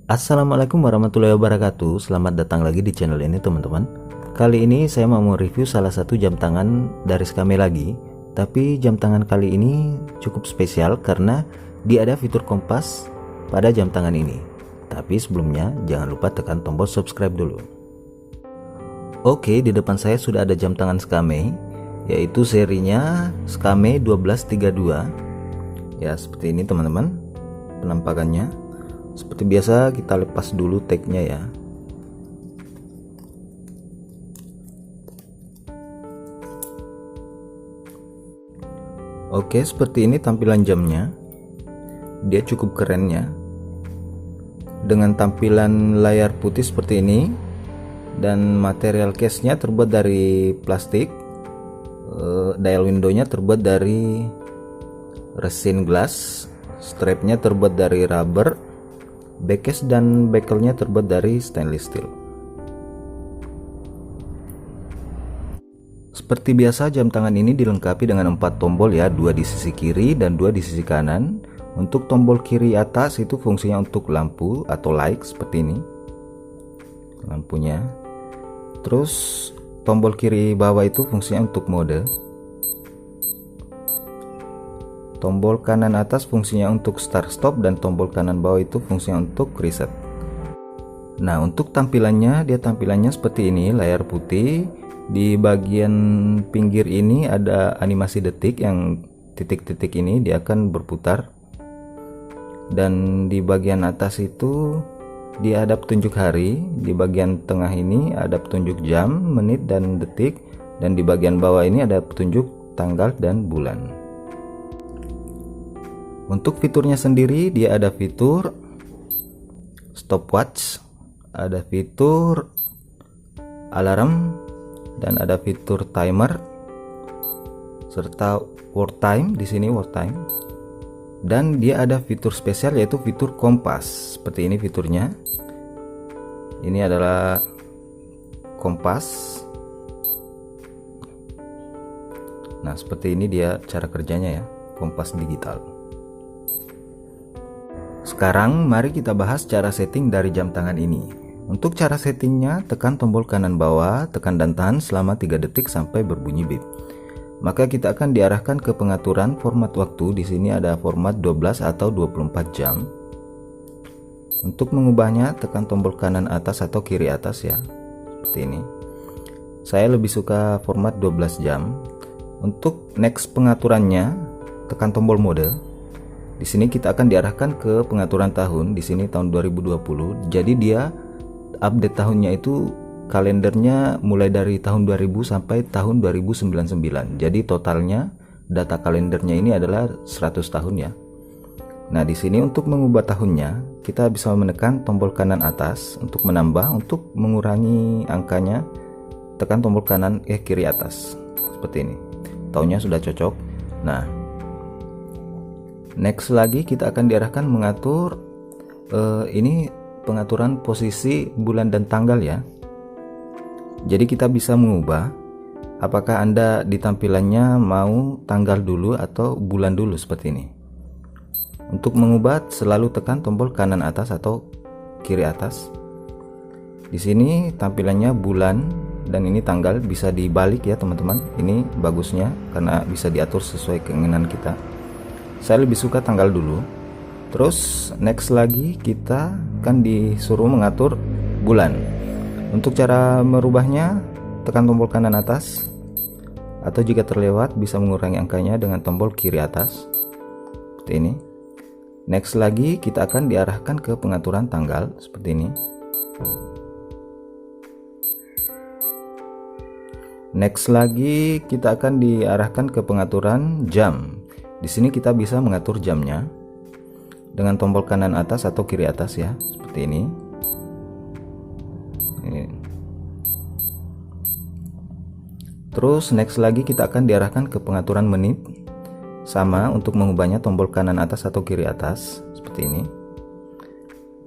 Assalamualaikum warahmatullahi wabarakatuh. Selamat datang lagi di channel ini teman-teman. Kali ini saya mau mereview salah satu jam tangan dari Skame lagi. Tapi jam tangan kali ini cukup spesial karena dia ada fitur kompas pada jam tangan ini. Tapi sebelumnya jangan lupa tekan tombol subscribe dulu. Oke, di depan saya sudah ada jam tangan Skame, yaitu serinya Skame 1232. Ya, seperti ini teman-teman penampakannya. Seperti biasa kita lepas dulu tagnya ya. Oke, seperti ini tampilan jamnya. Dia cukup keren ya, dengan tampilan layar putih seperti ini. Dan material case-nya terbuat dari plastik. Dial window-nya terbuat dari resin glass. Strapnya terbuat dari rubber. Backcase dan bekelnya terbuat dari stainless steel. Seperti biasa, jam tangan ini dilengkapi dengan 4 tombol ya, 2 di sisi kiri dan 2 di sisi kanan. Untuk tombol kiri atas itu fungsinya untuk lampu atau light seperti ini lampunya. Terus tombol kiri bawah itu fungsinya untuk mode. Tombol kanan atas fungsinya untuk start stop dan tombol kanan bawah itu fungsinya untuk reset. Nah, untuk tampilannya, dia tampilannya seperti ini, layar putih. Di bagian pinggir ini ada animasi detik, yang titik-titik ini dia akan berputar. Dan di bagian atas itu dia ada petunjuk hari, di bagian tengah ini ada petunjuk jam, menit dan detik, dan di bagian bawah ini ada petunjuk tanggal dan bulan. Untuk fiturnya sendiri, dia ada fitur stopwatch, ada fitur alarm, dan ada fitur timer serta world time. Di sini world time. Dan dia ada fitur spesial yaitu fitur kompas. Seperti ini fiturnya. Ini adalah kompas. Nah, seperti ini dia cara kerjanya ya, kompas digital. Sekarang mari kita bahas cara setting dari jam tangan ini. Untuk cara settingnya, tekan tombol kanan bawah, tekan dan tahan selama 3 detik sampai berbunyi beep. Maka kita akan diarahkan ke pengaturan format waktu. Di sini ada format 12 atau 24 jam. Untuk mengubahnya, tekan tombol kanan atas atau kiri atas ya. Seperti ini. Saya lebih suka format 12 jam. Untuk next pengaturannya, tekan tombol mode. Di sini kita akan diarahkan ke pengaturan tahun. Di sini tahun 2020. Jadi dia update tahunnya itu kalendernya mulai dari tahun 2000 sampai tahun 2099. Jadi totalnya data kalendernya ini adalah 100 tahun ya. Nah, di sini untuk mengubah tahunnya, kita bisa menekan tombol kanan atas untuk menambah, untuk mengurangi angkanya tekan tombol kanan kiri atas. Seperti ini. Tahunnya sudah cocok. Nah, next lagi kita akan diarahkan mengatur ini pengaturan posisi bulan dan tanggal ya. Jadi kita bisa mengubah apakah Anda di tampilannya mau tanggal dulu atau bulan dulu seperti ini. Untuk mengubah selalu tekan tombol kanan atas atau kiri atas. Di sini tampilannya bulan dan ini tanggal, bisa dibalik ya teman-teman. Ini bagusnya karena bisa diatur sesuai keinginan kita. Saya lebih suka tanggal dulu. Terus next lagi kita akan disuruh mengatur bulan. Untuk cara merubahnya, tekan tombol kanan atas, atau jika terlewat bisa mengurangi angkanya dengan tombol kiri atas seperti ini. Next lagi kita akan diarahkan ke pengaturan tanggal seperti ini. Next lagi kita akan diarahkan ke pengaturan jam. Di sini kita bisa mengatur jamnya dengan tombol kanan atas atau kiri atas ya, seperti ini. Terus next lagi kita akan diarahkan ke pengaturan menit. Sama, untuk mengubahnya tombol kanan atas atau kiri atas seperti ini.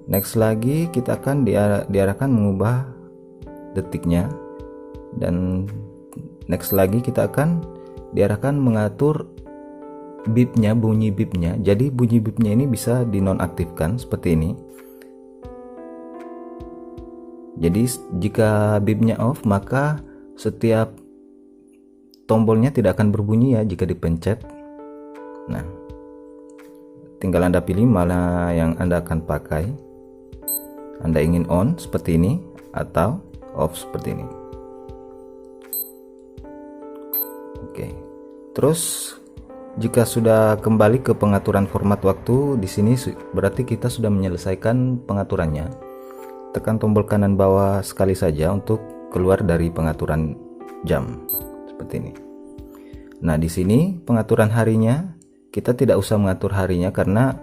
Next lagi kita akan diarahkan mengubah detiknya. Dan next lagi kita akan diarahkan mengatur beepnya, bunyi beepnya. Jadi bunyi beepnya ini bisa dinonaktifkan seperti ini. Jadi jika bipnya off, maka setiap tombolnya tidak akan berbunyi ya jika dipencet. Nah, tinggal Anda pilih mana yang Anda akan pakai. Anda ingin on seperti ini atau off seperti ini. Oke. Terus jika sudah kembali ke pengaturan format waktu, di sini berarti kita sudah menyelesaikan pengaturannya. Tekan tombol kanan bawah sekali saja untuk keluar dari pengaturan jam seperti ini. Nah, di sini pengaturan harinya kita tidak usah mengatur harinya karena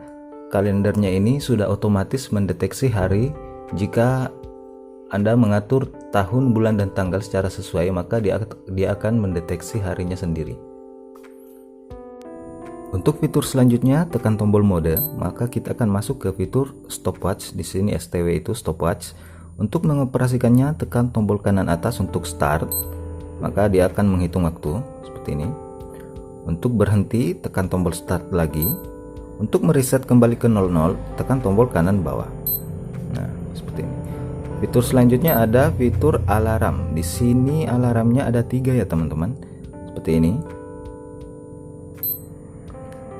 kalendernya ini sudah otomatis mendeteksi hari. Jika Anda mengatur tahun, bulan, dan tanggal secara sesuai, maka dia akan mendeteksi harinya sendiri. Untuk fitur selanjutnya, tekan tombol mode, maka kita akan masuk ke fitur stopwatch. Di sini STW itu stopwatch. Untuk mengoperasikannya, tekan tombol kanan atas untuk start, maka dia akan menghitung waktu seperti ini. Untuk berhenti, tekan tombol start lagi. Untuk mereset kembali ke 00, tekan tombol kanan bawah. Nah, seperti ini. Fitur selanjutnya ada fitur alarm. Di sini alarmnya ada 3 ya teman-teman. Seperti ini.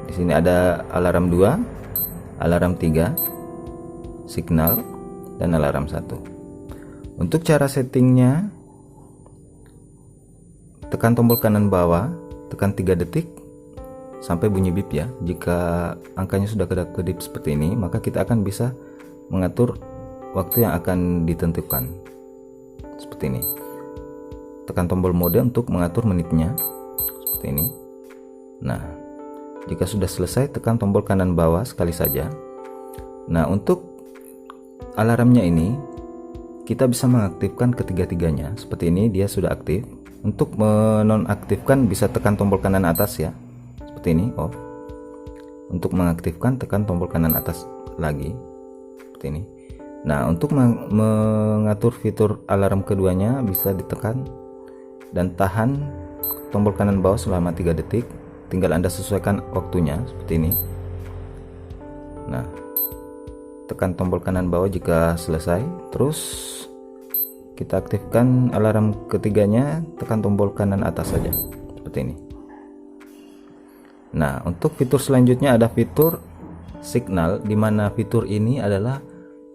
Di sini ada alarm 2, alarm 3, signal, dan alarm 1. Untuk cara settingnya, tekan tombol kanan bawah, tekan 3 detik sampai bunyi bip ya. Jika angkanya sudah kedap-kedip seperti ini, maka kita akan bisa mengatur waktu yang akan ditentukan seperti ini. Tekan tombol mode untuk mengatur menitnya seperti ini. Nah, jika sudah selesai, tekan tombol kanan bawah sekali saja. Nah, untuk alarmnya ini kita bisa mengaktifkan ketiga-tiganya. Seperti ini, dia sudah aktif. Untuk menonaktifkan bisa tekan tombol kanan atas ya. Seperti ini, off. Untuk mengaktifkan, tekan tombol kanan atas lagi. Seperti ini. Nah, untuk mengatur fitur alarm keduanya bisa ditekan dan tahan tombol kanan bawah selama 3 detik. Tinggal Anda sesuaikan waktunya seperti ini. Nah, tekan tombol kanan bawah jika selesai. Terus kita aktifkan alarm ketiganya, tekan tombol kanan atas saja seperti ini. Nah, untuk fitur selanjutnya ada fitur signal, di mana fitur ini adalah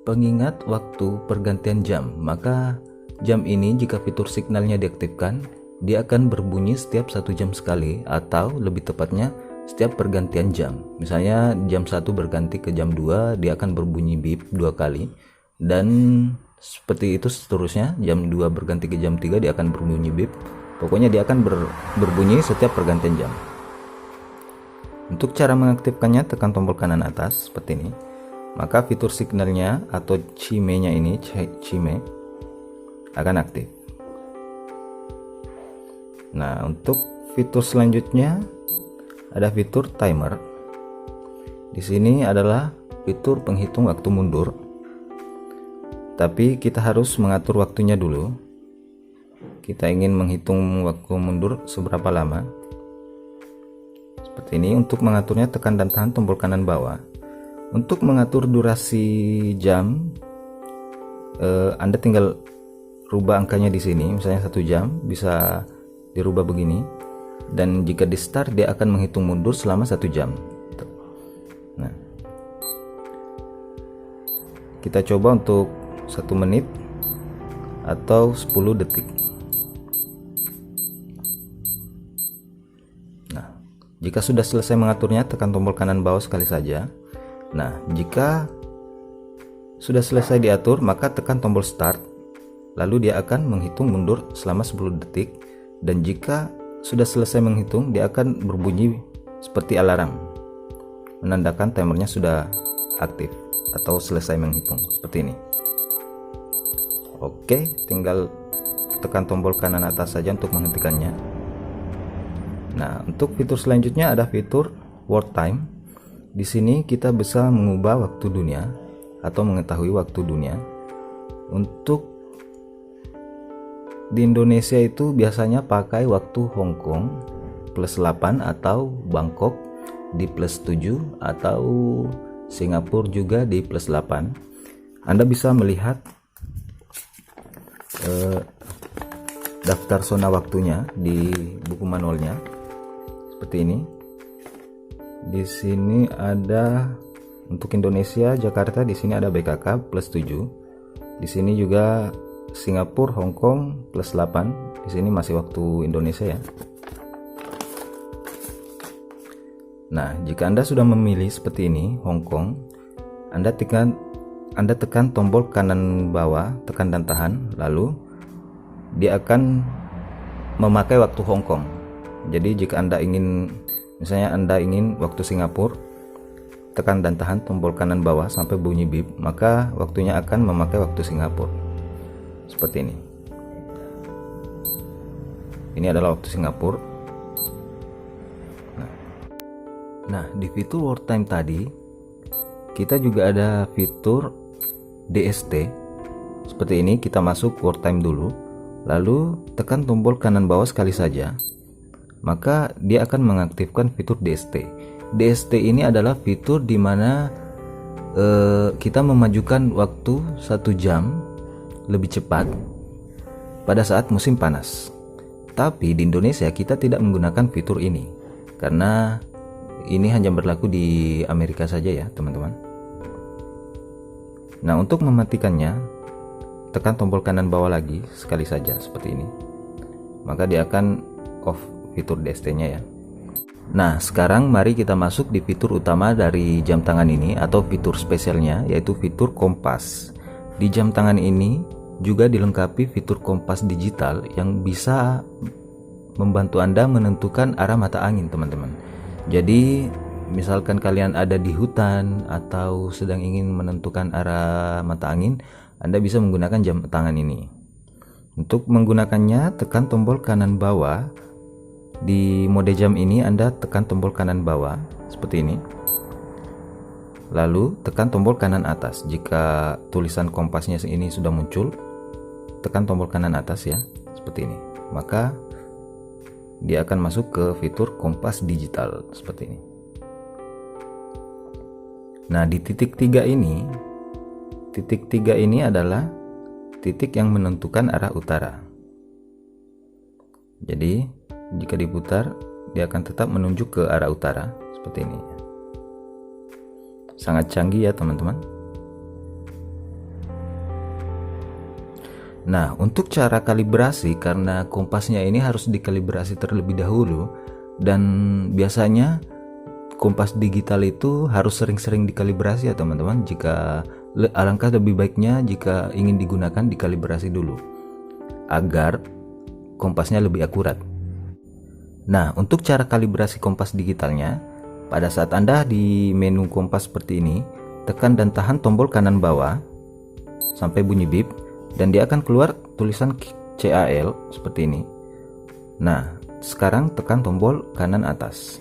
pengingat waktu pergantian jam. Maka jam ini jika fitur signalnya diaktifkan, dia akan berbunyi setiap 1 jam sekali, atau lebih tepatnya setiap pergantian jam. Misalnya jam 1 berganti ke jam 2, dia akan berbunyi bip 2 kali, dan seperti itu seterusnya. Jam 2 berganti ke jam 3, dia akan berbunyi bip. Pokoknya dia akan berbunyi setiap pergantian jam. Untuk cara mengaktifkannya, tekan tombol kanan atas seperti ini. Maka fitur signalnya atau chime-nya ini, chime, akan aktif. Nah, untuk fitur selanjutnya ada fitur timer. Di sini adalah fitur penghitung waktu mundur. Tapi kita harus mengatur waktunya dulu. Kita ingin menghitung waktu mundur seberapa lama. Seperti ini. Untuk mengaturnya, tekan dan tahan tombol kanan bawah. Untuk mengatur durasi jam, Anda tinggal rubah angkanya di sini. Misalnya 1 jam bisa dirubah begini, dan jika di start dia akan menghitung mundur selama 1 jam. Nah, kita coba untuk 1 menit atau 10 detik. Nah, jika sudah selesai mengaturnya, tekan tombol kanan bawah sekali saja. Nah, jika sudah selesai diatur, maka tekan tombol start, lalu dia akan menghitung mundur selama 10 detik. Dan jika sudah selesai menghitung, dia akan berbunyi seperti alarm, menandakan timernya sudah aktif atau selesai menghitung seperti ini. Oke, tinggal tekan tombol kanan atas saja untuk menghentikannya. Nah, untuk fitur selanjutnya ada fitur world time. Di sini kita bisa mengubah waktu dunia atau mengetahui waktu dunia. Untuk di Indonesia itu biasanya pakai waktu Hong Kong +8 atau Bangkok di +7 atau Singapura juga di +8. Anda bisa melihat daftar zona waktunya di buku manualnya seperti ini. Di sini ada untuk Indonesia Jakarta, di sini ada BKK plus 7. Di sini juga Singapura Hong Kong plus 8. Di sini masih waktu Indonesia ya. Nah, jika Anda sudah memilih seperti ini Hong Kong, Anda tekan tombol kanan bawah, tekan dan tahan, lalu dia akan memakai waktu Hong Kong. Jadi jika Anda ingin, misalnya Anda ingin waktu Singapura, tekan dan tahan tombol kanan bawah sampai bunyi bip, maka waktunya akan memakai waktu Singapura. Seperti ini. Ini adalah waktu Singapura. Nah, di fitur World Time tadi, kita juga ada fitur DST. Seperti ini, kita masuk World Time dulu, lalu tekan tombol kanan bawah sekali saja. Maka dia akan mengaktifkan fitur DST. DST ini adalah fitur di mana kita memajukan waktu 1 jam lebih cepat pada saat musim panas. Tapi di Indonesia kita tidak menggunakan fitur ini karena ini hanya berlaku di Amerika saja ya teman-teman. Nah, untuk mematikannya, tekan tombol kanan bawah lagi sekali saja seperti ini. Maka dia akan off fitur DST-nya ya. Nah, sekarang mari kita masuk di fitur utama dari jam tangan ini atau fitur spesialnya, yaitu fitur kompas. Di jam tangan ini juga dilengkapi fitur kompas digital yang bisa membantu Anda menentukan arah mata angin, teman-teman. Jadi, misalkan kalian ada di hutan atau sedang ingin menentukan arah mata angin, Anda bisa menggunakan jam tangan ini. Untuk menggunakannya, tekan tombol kanan bawah. Di mode jam ini Anda tekan tombol kanan bawah seperti ini, lalu tekan tombol kanan atas. Jika tulisan kompasnya ini sudah muncul, tekan tombol kanan atas ya, seperti ini. Maka dia akan masuk ke fitur kompas digital seperti ini. Nah, di titik 3 ini adalah titik yang menentukan arah utara. Jadi jika diputar, dia akan tetap menunjuk ke arah utara seperti ini. Sangat canggih ya teman-teman. Nah, untuk cara kalibrasi, karena kompasnya ini harus dikalibrasi terlebih dahulu, dan biasanya kompas digital itu harus sering-sering dikalibrasi ya teman-teman. Jika alangkah lebih baiknya jika ingin digunakan dikalibrasi dulu agar kompasnya lebih akurat. Nah, untuk cara kalibrasi kompas digitalnya, pada saat Anda di menu kompas seperti ini, tekan dan tahan tombol kanan bawah sampai bunyi bip, dan dia akan keluar tulisan CAL seperti ini. Nah, sekarang tekan tombol kanan atas.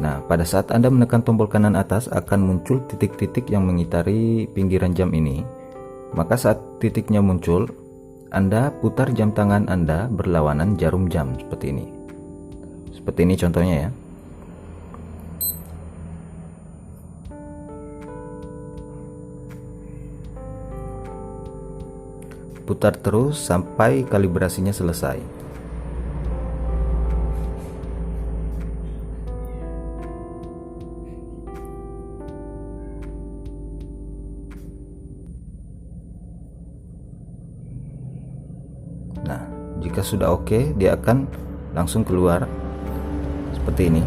Nah, pada saat Anda menekan tombol kanan atas akan muncul titik-titik yang mengitari pinggiran jam ini. Maka saat titiknya muncul, Anda putar jam tangan Anda berlawanan jarum jam seperti ini. Seperti ini contohnya ya. Putar terus sampai kalibrasinya selesai. Nah, jika sudah oke, dia akan langsung keluar seperti ini.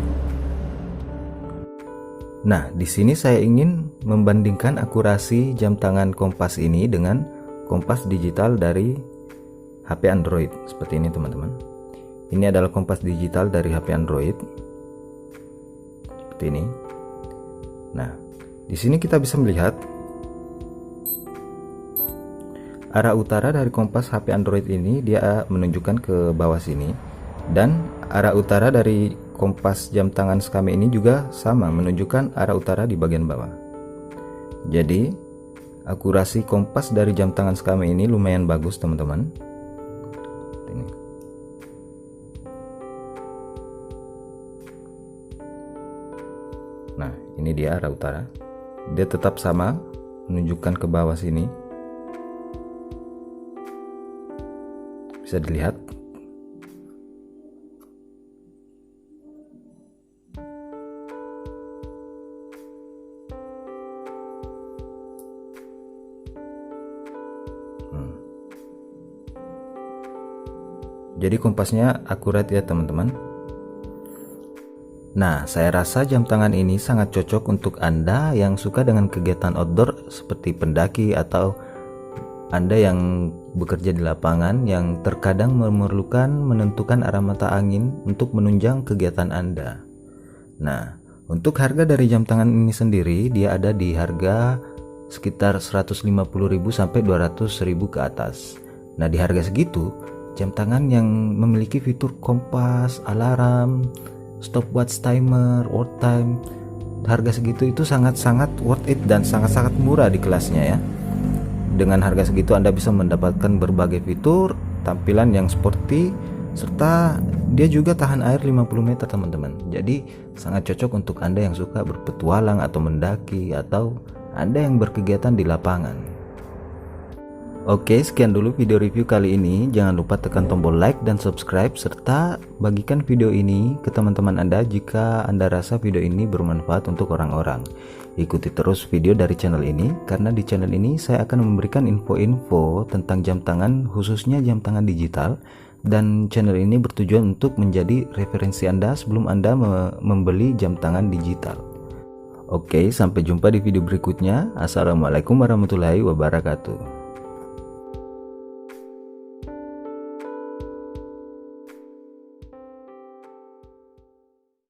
Nah, di sini saya ingin membandingkan akurasi jam tangan kompas ini dengan kompas digital dari HP Android seperti ini teman-teman. Ini adalah kompas digital dari HP Android seperti ini. Nah, di sini kita bisa melihat arah utara dari kompas HP Android ini dia menunjukkan ke bawah sini, dan arah utara dari kompas jam tangan Skame ini juga sama, menunjukkan arah utara di bagian bawah. Jadi akurasi kompas dari jam tangan Skame ini lumayan bagus teman-teman. Ini. Nah, ini dia arah utara. Dia tetap sama, menunjukkan ke bawah sini. Bisa dilihat. Jadi kompasnya akurat ya teman-teman. Nah, saya rasa jam tangan ini sangat cocok untuk Anda yang suka dengan kegiatan outdoor seperti pendaki atau Anda yang bekerja di lapangan yang terkadang memerlukan menentukan arah mata angin untuk menunjang kegiatan Anda. Nah, untuk harga dari jam tangan ini sendiri dia ada di harga sekitar 150.000 sampai 200.000 ke atas. Nah, di harga segitu jam tangan yang memiliki fitur kompas, alarm, stopwatch, timer, watch time, harga segitu itu sangat-sangat worth it dan sangat-sangat murah di kelasnya ya. Dengan harga segitu Anda bisa mendapatkan berbagai fitur, tampilan yang sporty, serta dia juga tahan air 50 meter teman-teman. Jadi sangat cocok untuk Anda yang suka berpetualang atau mendaki, atau Anda yang berkegiatan di lapangan. Oke, sekian dulu video review kali ini. Jangan lupa tekan tombol like dan subscribe, serta bagikan video ini ke teman-teman Anda jika Anda rasa video ini bermanfaat untuk orang-orang. Ikuti terus video dari channel ini, karena di channel ini saya akan memberikan info-info tentang jam tangan, khususnya jam tangan digital, dan channel ini bertujuan untuk menjadi referensi Anda sebelum Anda membeli jam tangan digital. Oke, sampai jumpa di video berikutnya. Assalamualaikum warahmatullahi wabarakatuh.